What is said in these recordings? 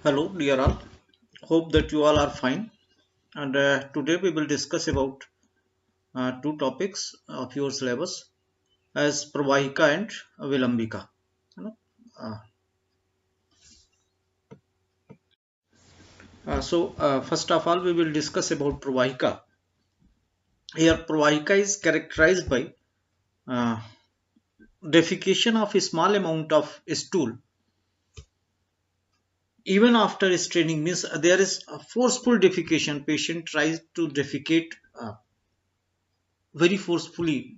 Hello, dear all. Hope that you all are fine. And today we will discuss about two topics of your syllabus as Pravahika and Vilambika. You know, uh, First of all, we will discuss about Pravahika. Here, Pravahika is characterized by uh, defecation of a small amount of stool even after straining. Means there is a forceful defecation. Patient tries to defecate very forcefully,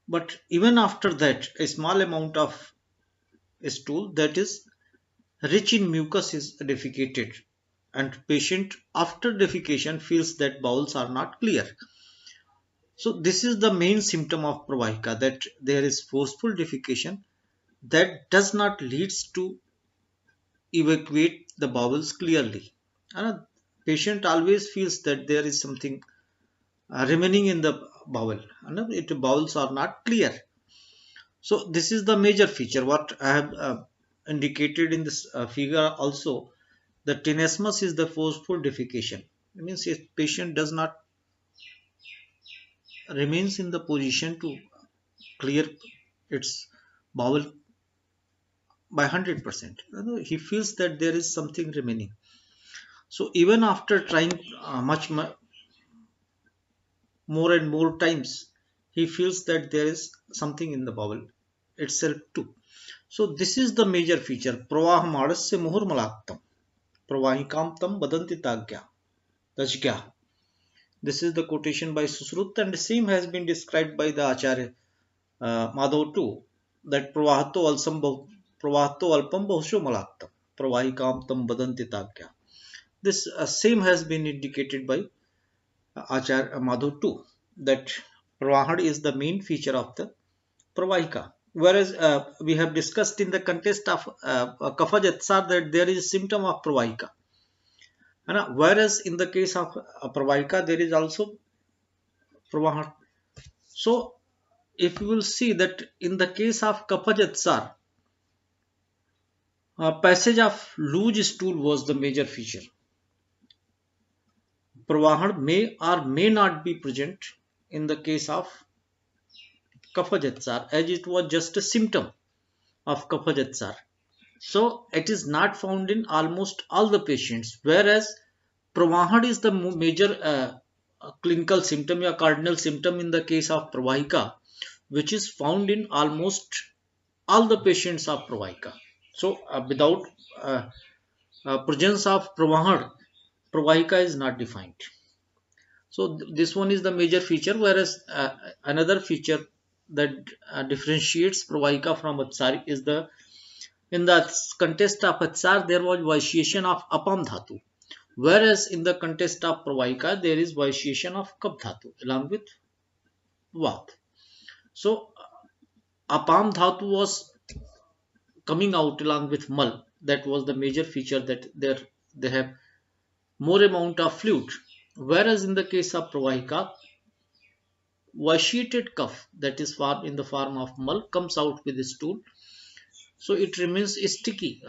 but even after that, a small amount of stool that is rich in mucus is defecated, and patient after defecation feels that bowels are not clear. So this is the main symptom of Pravahika, that there is forceful defecation that does not leads to evacuate the bowels clearly. And patient always feels that there is something remaining in the bowel, and it bowels are not clear. So this is the major feature what I have indicated in this figure also. The tenesmus is the forceful defecation. It means if patient does not remains in the position to clear its bowel by 100%. He feels that there is something remaining. So even after trying more and more times, he feels that there is something in the bowel itself too. So this is the major feature. Pravahamalasya muhurmalaktam. Pravahikamtam badanti tagya. Tajgya. This is the quotation by Susrut, and the same has been described by the Acharya Madhav too. That pravahato alpam bahusho malaktam. Pravahikamtam badanti tagya. This same has been indicated by Acharya Madhav too. That pravahad is the main feature of the pravahika. Whereas we have discussed in the context of kapha jatsar that there is a symptom of pravahika. Whereas in the case of pravahika there is also pravahad. So if you will see that in the case of kapha jatsar, passage of loose stool was the major feature. Pravahad may or may not be present in the case of kapha jatsar, as it was just a symptom of kapha jatsar. So it is not found in almost all the patients, whereas Pravahad is the major clinical symptom or cardinal symptom in the case of Pravahika, which is found in almost all the patients of Pravahika. So without uh, presence of Pravahad, Pravahika is not defined. So this one is the major feature, whereas another feature that differentiates Pravahika from Vatsari is the in the context of Atsar there was vitiation of Apam Dhatu, whereas in the context of Pravahika there is vitiation of Kap Dhatu along with Vat. So Apam Dhatu was coming out along with Mal. That was the major feature, that they have more amount of fluid. Whereas in the case of Pravahika, vitiated cough that is formed in the form of Mal comes out with the stool. So it remains sticky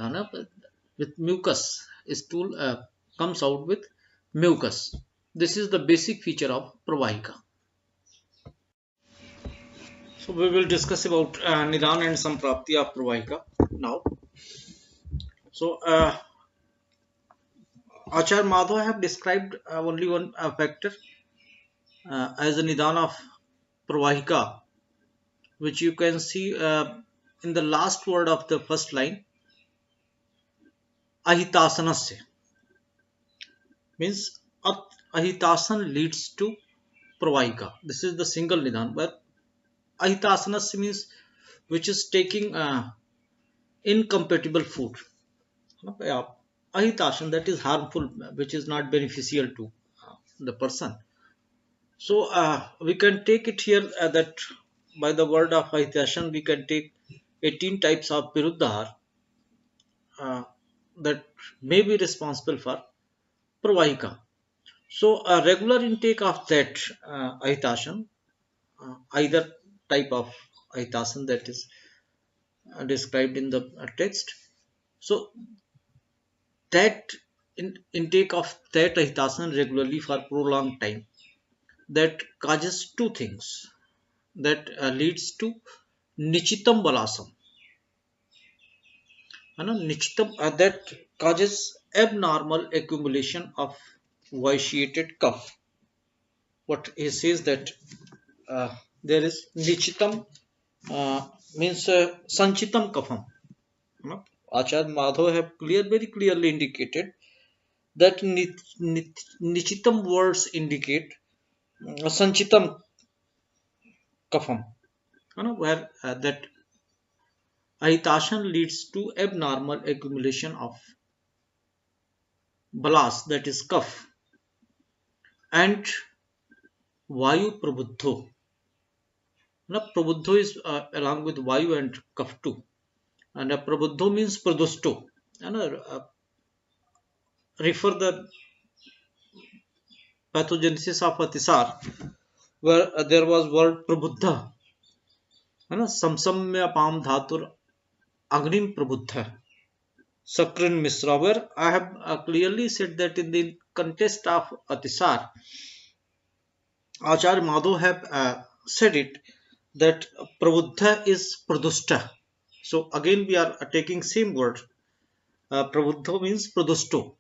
with mucus. Stool comes out with mucus. This is the basic feature of Pravahika. So we will discuss about Nidan and Samprapti of Pravahika now. So Achar Madhav have described only one factor as a Nidan of Pravahika, which you can see in the last word of the first line, Ahitasanasya. Means Ahitasan leads to Pravahika. This is the single Nidan, but Ahitasanasya means which is taking incompatible food. Yeah, ahitashan, that is harmful, which is not beneficial to the person. So we can take it here that by the word of ahitashan we can take 18 types of viruddhar that may be responsible for pravahika. So a regular intake of that ahitashan, either type of ahitashan that is described in the text. So that intake of that Ahitasan regularly for prolonged time, that causes two things, that leads to Nichitam Balasam. Nichitam, that causes abnormal accumulation of vitiated cough. What he says that there is Nichitam, means Sanchitam Kafam. Acharya Madhav have very clearly indicated that Nichitam words indicate Sanchitam Kafam, where that agitation leads to abnormal accumulation of balas, that is cough, and Vayu Prabuddho. Prabuddho is along with Vayu and cough too, and Prabuddho means Pradusto, and refer the pathogenesis of Atisar, where there was word Prabuddha, Samsamya Pam Dhatur Agnim Prabuddha. Sakrin Misra, where I have clearly said that in the context of Atisar, Acharya Madhav have said it that Prabuddha is Pradusta. So again we are taking same word. Prabuddha means Pradusto.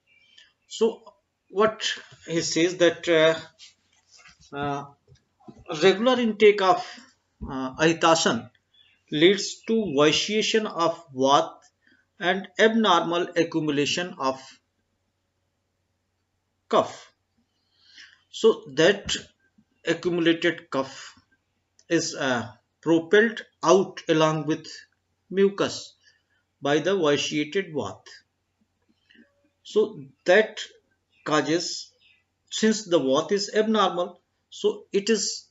So what he says that uh, regular intake of Ahitasan leads to vitiation of Vat and abnormal accumulation of cough. So that accumulated cough is propelled out along with mucus by the vitiated Vat. So that causes, since the Vat is abnormal, so it is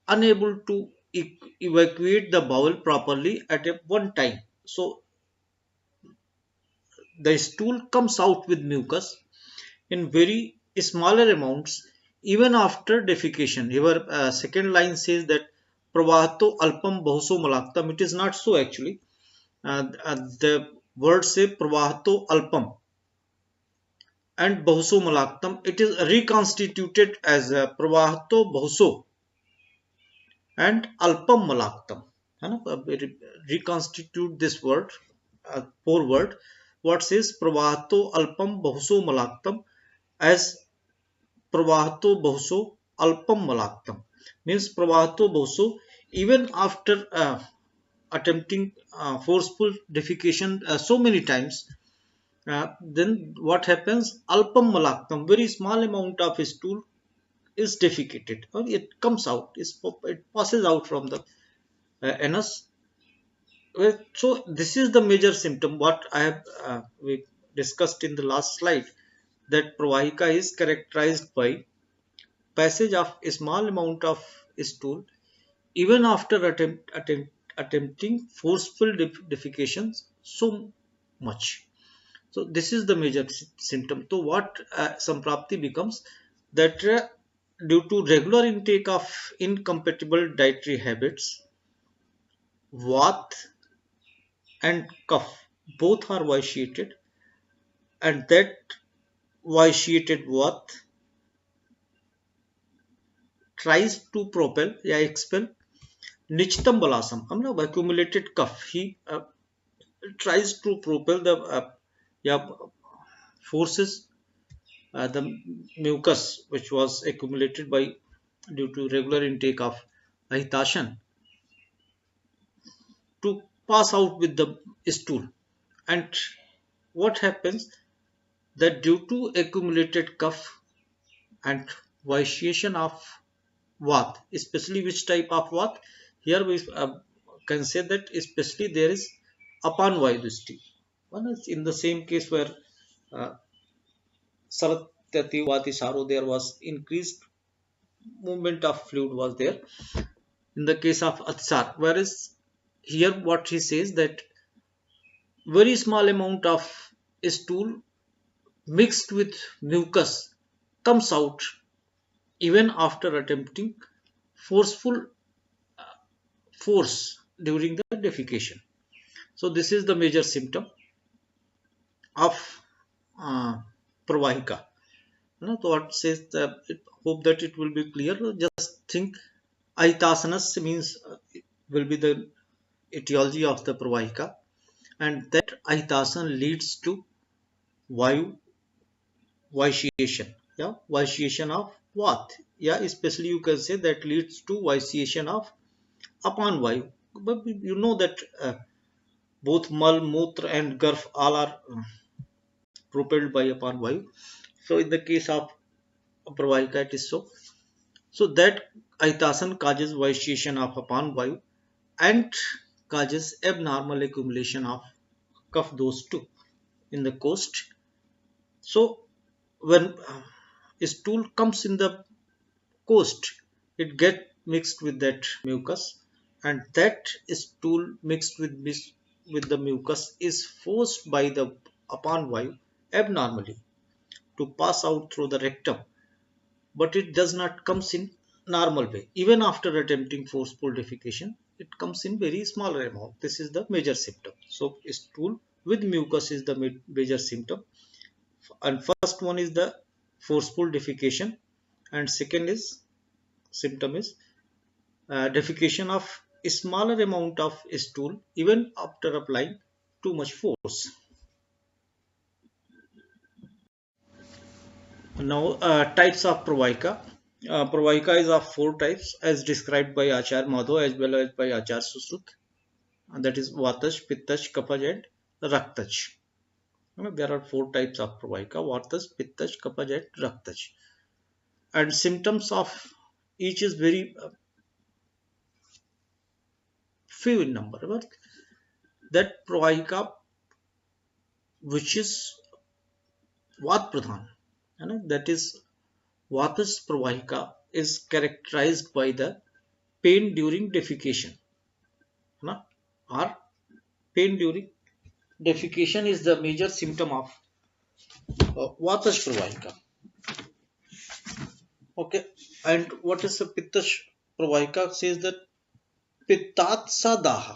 unable to evacuate the bowel properly at a one time. So the stool comes out with mucus in very smaller amounts even after defecation. Your second line says that pravahato alpam bahuso malaktam. It is not so actually. The word say pravahato alpam and bahuso malaktam. It is reconstituted as pravahato bahuso and alpam malaktam. Reconstitute this word, poor word. What says pravahato alpam bahuso malaktam as pravahato bahuso alpam malaktam, means pravahato bahuso even after attempting forceful defecation so many times, then what happens, alpam malaktam, very small amount of stool is defecated or it comes out, it passes out from the anus. Well, so this is the major symptom what I have we discussed in the last slide, that Pravahika is characterized by passage of a small amount of stool even after attempting forceful defecations so much. So this is the major symptom. So what Samprapti becomes, that due to regular intake of incompatible dietary habits, Vat and cough both are vitiated, and that vitiated Vat tries to propel या expel Nichitam Balasam, accumulated cough. He tries to propel the yeah, forces the mucus which was accumulated by due to regular intake of Ahitashan to pass out with the stool. And what happens, that due to accumulated cough and vitiation of Vat, especially which type of Vat, here we can say that especially there is Apan Vayudisti. One is in the same case where uh, Saratyati Vati Saro, there was increased movement of fluid was there in the case of Atsar, whereas here what he says that very small amount of stool mixed with mucus comes out even after attempting forceful force during the defecation. So this is the major symptom of pravahika. So what says hope that it will be clear. Just think Ahitasanas means will be the etiology of the pravahika, and that Ahitasan leads to vayu vitiation. Yeah, vitiation of what? Yeah, especially you can say that leads to vitiation of upon vayu. But you know that both mal, mutra, and garf all are propelled by upon vayu. So in the case of pravahika, it is so. So that Ahitasan causes vitiation of upon vayu and causes abnormal accumulation of kapha those two in the coast. So when stool comes in the coast, it get mixed with that mucus, and that stool mixed with the mucus is forced by the upon vayu abnormally to pass out through the rectum, but it does not comes in normal way. Even after attempting forceful defecation, it comes in very smaller amount. This is the major symptom. So stool with mucus is the major symptom, and first one is the forceful defecation, and second is symptom is defecation of a smaller amount of stool even after applying too much force. Now, types of pravahika. Pravahika is of four types as described by Acharya Madhav as well as by Acharya Susrut. And that is Vatas, Pittas, Kapaj and Raktaj. There are four types of pravahika: Vatas, Pittas, Kapaj and Raktaj. And symptoms of each is very few in number. But that pravahika which is Vat Pradhan, that is Vatas pravahika, is characterized by the pain during defecation. Or pain during defecation is the major symptom of Vatas pravahika. Okay, and what is the Pittas pravahika? Says that Pittat Sadaha.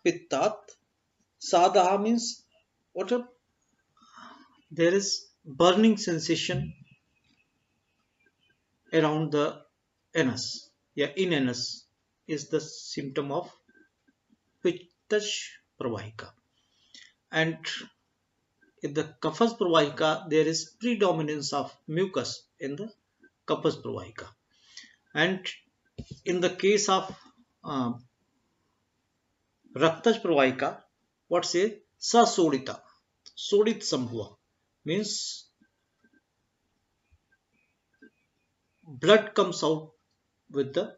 Pittat Sadaha means what? There is burning sensation around the anus. Yeah, in anus is the symptom of Pittas pravahika. And in the Kaphas pravahika, there is predominance of mucus in the Kaphas pravahika. And in the case of uh, Raktaj pravahika, what say? Sa sodita. Sodit sambhava means blood comes out with the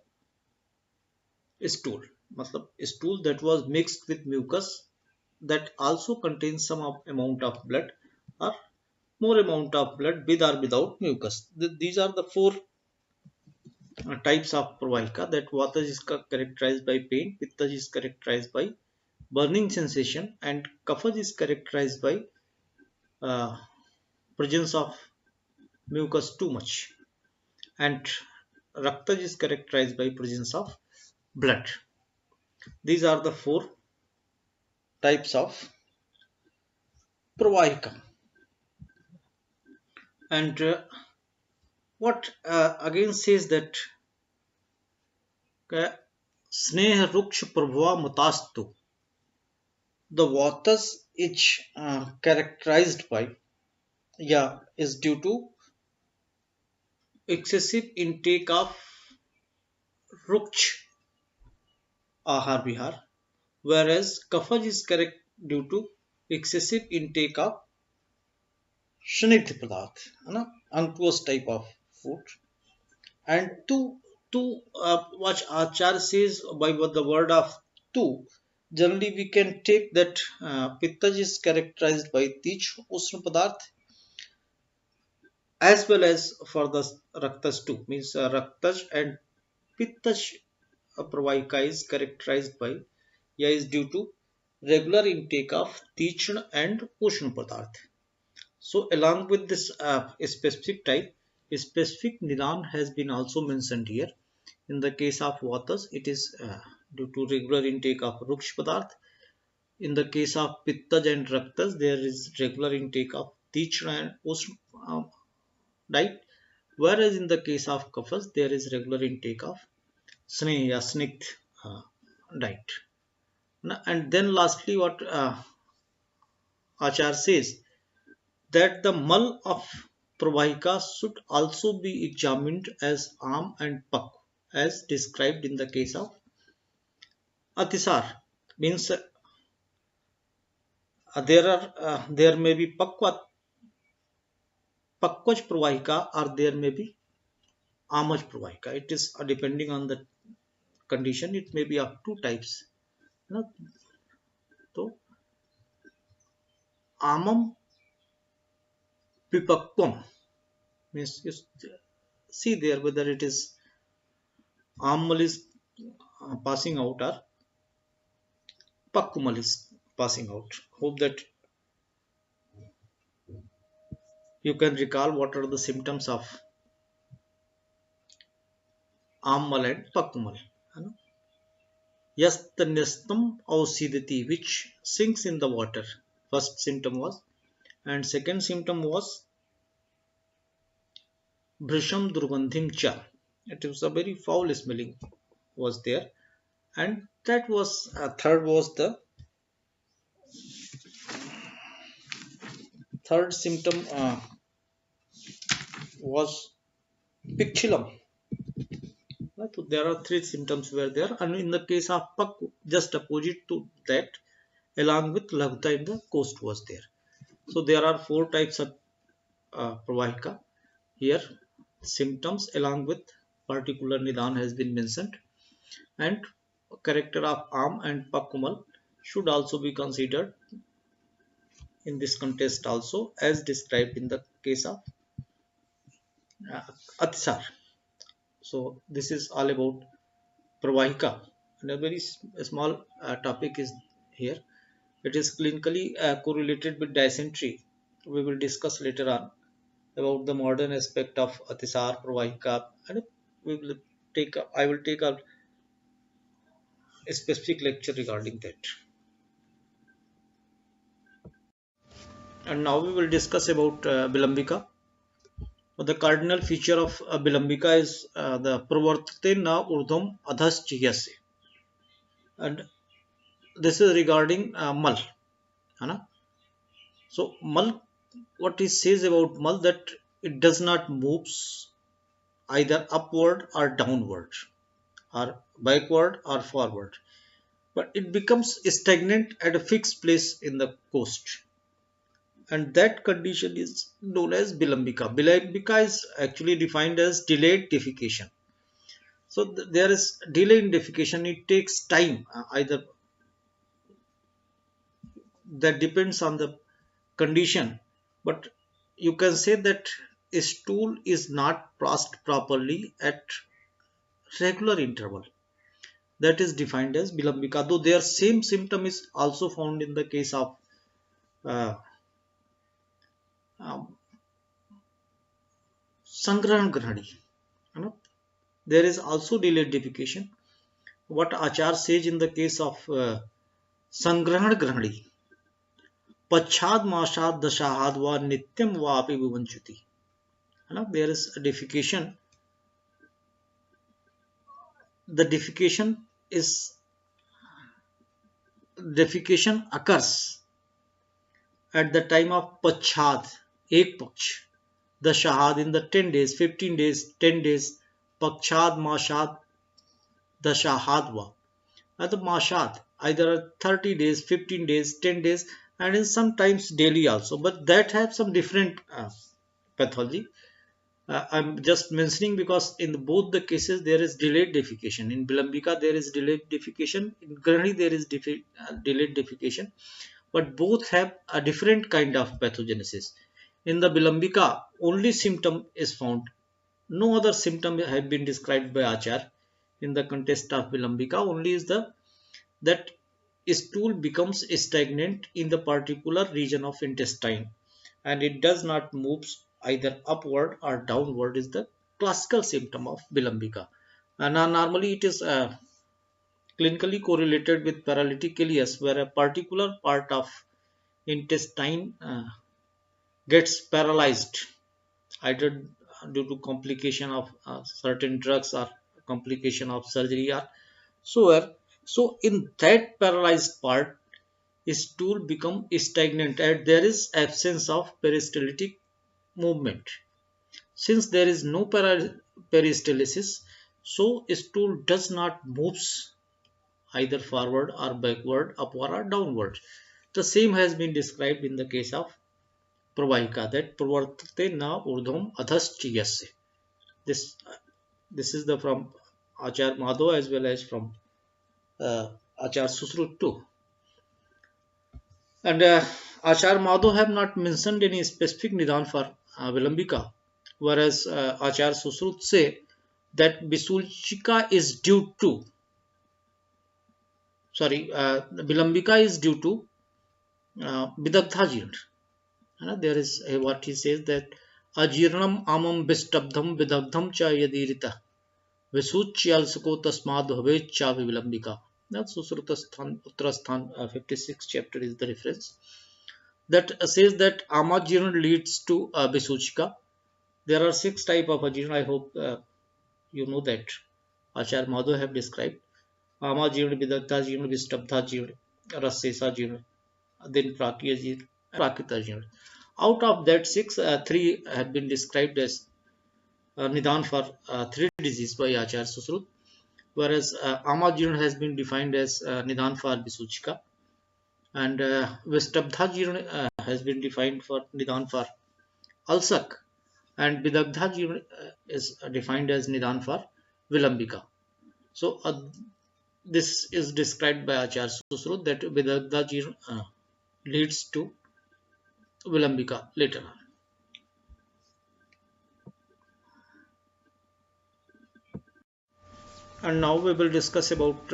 stool. Matlab, stool that was mixed with mucus that also contains some amount of blood or more amount of blood with or without mucus. These are the four types of pravahika. That Vata is characterized by pain, Pitta is characterized by burning sensation, and Kapha is characterized by uh, presence of mucus too much, and Rakta is characterized by presence of blood. These are the four types of pravahika. And what again says that Sneh Ruksh Prabhava Mutastu. The waters is characterized by, yeah, is due to excessive intake of Ruksh Ahar Vihar, whereas Kafaj is correct due to excessive intake of Shnigdh Padarth, unctuous type of food. And what Achar says by the word of two, generally we can take that Pittaj is characterized by Tich Usna Padarth as well as for the Raktas too, means Raktaj and Pittaj Pravahika is characterized by, yeah, is due to regular intake of Tichna and Ushna Padarth. So along with this specific type, a specific Nidan has been also mentioned here. In the case of waters, it is due to regular intake of Ruksh Padarth. in the case of Pittaj and Raktas, there is regular intake of Tichra and post diet, whereas in the case of Kaphas, there is regular intake of Sneha, Snigdh uh, diet. And then lastly, what Achar says that the mull of Pravahika should also be examined as Am and Pak, as described in the case of Atisar. Means there may be Pakvaj Pravahika or there may be Amaj Pravahika. It is depending on the condition. It may be of two types. No? So Amam Pipakvam means you see there whether it is Amal is passing out or Pakkumal is passing out. Hope that you can recall what are the symptoms of Ammal and Pakkumal. Yastanyastam ausidati, which sinks in the water. First symptom was, and second symptom was Brisham Durgandhim cha. It was a very foul smelling was there, and that was third was the third symptom was Pichilam. So there are three symptoms were there, and in the case of Pak, just opposite to that, along with Lagta in the coast was there. So there are four types of Pravahika. Here symptoms along with particular Nidan has been mentioned, and character of Am and Pakkumal should also be considered in this context also, as described in the case of Atisar. So this is all about Pravahika, and a very small topic is here. It is clinically correlated with dysentery. We will discuss later on about the modern aspect of Atisar, Pravahika, and we will I will take a specific lecture regarding that. And now we will discuss about Bilambika. The cardinal feature of Bilambika is the Pravartate na urdham adhas chihyase, and this is regarding Mal. So Mal, what it says about Mal, that it does not moves either upward or downward or backward or forward, but it becomes stagnant at a fixed place in the coast, and that condition is known as Bilambika. Bilambika is actually defined as delayed defecation. So there is delay in defecation. It takes time. Either that depends on the condition, but you can say that a stool is not passed properly at regular interval. That is defined as Bilambika. Though their same symptom is also found in the case of uh, um, Sangrahan Grahani. There is also delayed defecation. What Achar says in the case of Sangrahan Grahani, Pachad Mashad Dashahad wa Nityam wa api Vivanchuti. There is a defecation. The defecation occurs at the time of Pachad, Ek Paksh, the Shahad in the 10 days, 15 days, 10 days, Pakshad, Mashad, the Shahadwa. And the Mashad, either 30 days, 15 days, 10 days, and in sometimes daily also, but that have some different pathology. I'm just mentioning because in both the cases there is delayed defecation. In Bilambika there is delayed defecation, in Grahani there is delayed defecation, but both have a different kind of pathogenesis. In the Bilambika, only symptom is found. No other symptom have been described by Achar in the context of Bilambika. Only is that stool becomes stagnant in the particular region of intestine, and it does not move either upward or downward is the classical symptom of Bilambika. And normally it is clinically correlated with paralytic ileus, where a particular part of intestine gets paralyzed, either due to complication of certain drugs or complication of surgery or so where. So in that paralyzed part, stool become stagnant and there is absence of peristaltic movement. Since there is no peristalsis, so stool does not moves either forward or backward, upward or downward. The same has been described in the case of Pravahika, that pravartate na urdhvam adhaschiyasya. This this is the from Achar Madhav as well as from Achar Susrut too. And Achar Madhav have not mentioned any specific nidan for Vilambika, whereas Achar Susrut say that Bisulchika is due to, sorry, Vilambika is due to Vidagdha Jirna. There is what he says that Ajirnam amam bistabdham vidagdham cha yadirita Visuchyalsako tasmad bhavet cha vivilambika. That's Susrutasthan Uttarasthan 56 chapter is the reference. That says that Amajirna leads to Visuchika. There are 6 type of ajirna. I hope you know that. Acharya Madhav have described. Amajirna, Vidagdha Jirna, Vistabdha Jirna, Rasesa Jirna, then Prakya Jirna, Prakita Jirna. Out of that 6, 3 have been described as Nidan for 3 diseases by Acharya Susrut, whereas Amajirna has been defined as Nidan for Visuchika, and Vistabdha Jirna has been defined for Nidan for Alsak, and Vidagdha Jirna is defined as Nidan for Vilambika. So this is described by Acharya Susrut that Vidagdha Jirna leads to Vilambika later on. And now we will discuss about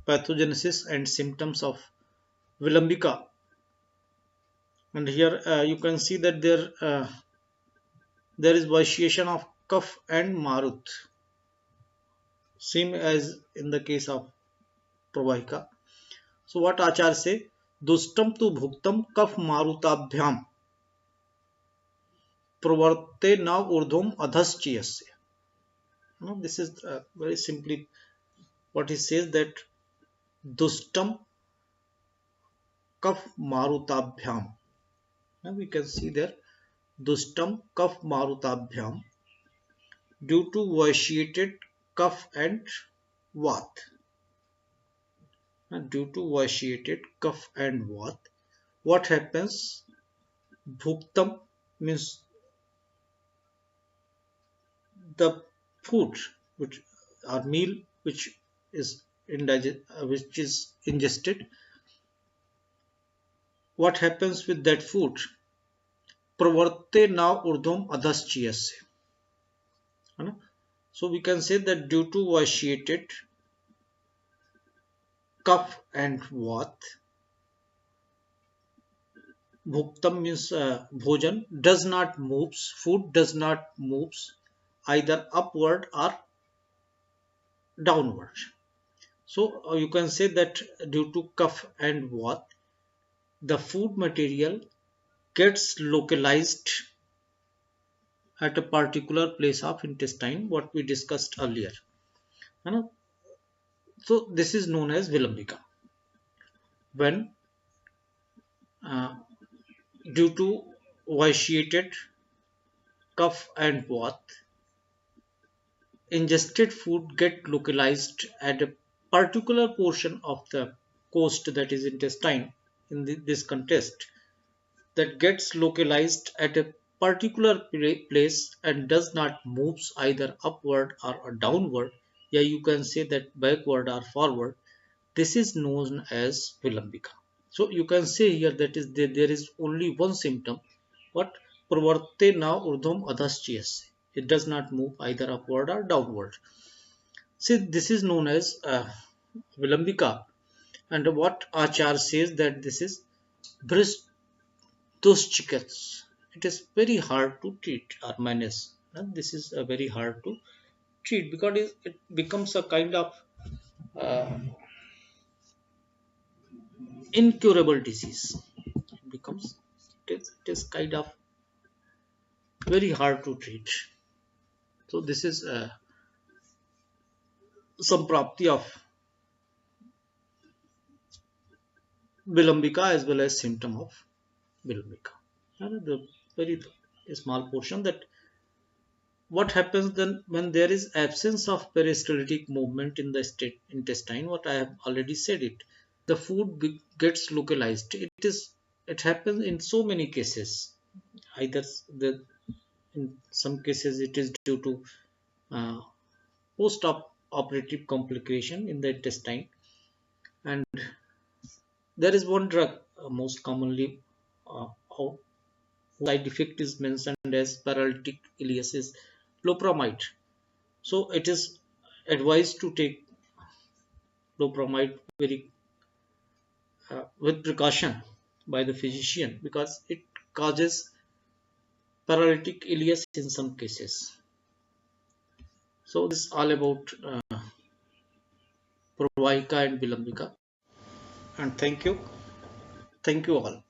pathogenesis and symptoms of Vilambika. And here you can see that there is vitiation of Kapha and Marut, same as in the case of Pravahika. So what Acharya say? Dustam tu bhuktam Kapha Marutabhyam pravarte na urdhvam adhaschiyasya. This is very simply what he says, that Dustam Kapha Marutabhyam. Now we can see there Dustam Kapha Marutabhyam due to vitiated Kapha and Vat. Due to vitiated Kapha and Vat, what happens? Bhuktam means the food which or meal which is ingested. What happens with that food? Pravarte na urdhvam adhaschiyasya. So we can say that due to vitiated Kapha and Vat, Bhuktam means bhojan does not moves, food does not moves either upward or downward. So you can say that due to Kapha and Vat, the food material gets localized at a particular place of intestine, what we discussed earlier. So this is known as Vilambika. When uh, due to vitiated Kapha and Vat, ingested food get localized at a particular portion of the coast, that is intestine in this context, that gets localized at a particular place and does not moves either upward or downward. Yeah, you can say that backward or forward. This is known as Vilambika. So you can say here that is there is only one symptom, what pravarte na urdhvam adhaschiyasya. It does not move either upward or downward. See, this is known as Vilambika, and what Achar says that this is Brisdushchikats. It is very hard to treat or manage. And this is very hard to treat because it becomes a kind of uh, incurable disease. It becomes, it is kind of very hard to treat. So this is some prapti of Vilambika as well as symptom of Vilambika. And the very small portion that what happens then when there is absence of peristaltic movement in the intestine, what I have already said it, the food gets localized. It happens in so many cases. Either the in some cases it is due to uh, post operative complication in the intestine, and there is one drug most commonly whose side effect is mentioned as paralytic ileus is loperamide. So it is advised to take loperamide very with precaution by the physician because it causes paralytic ileus in some cases. So this is all about Purvahika and Vilambika. And thank you all.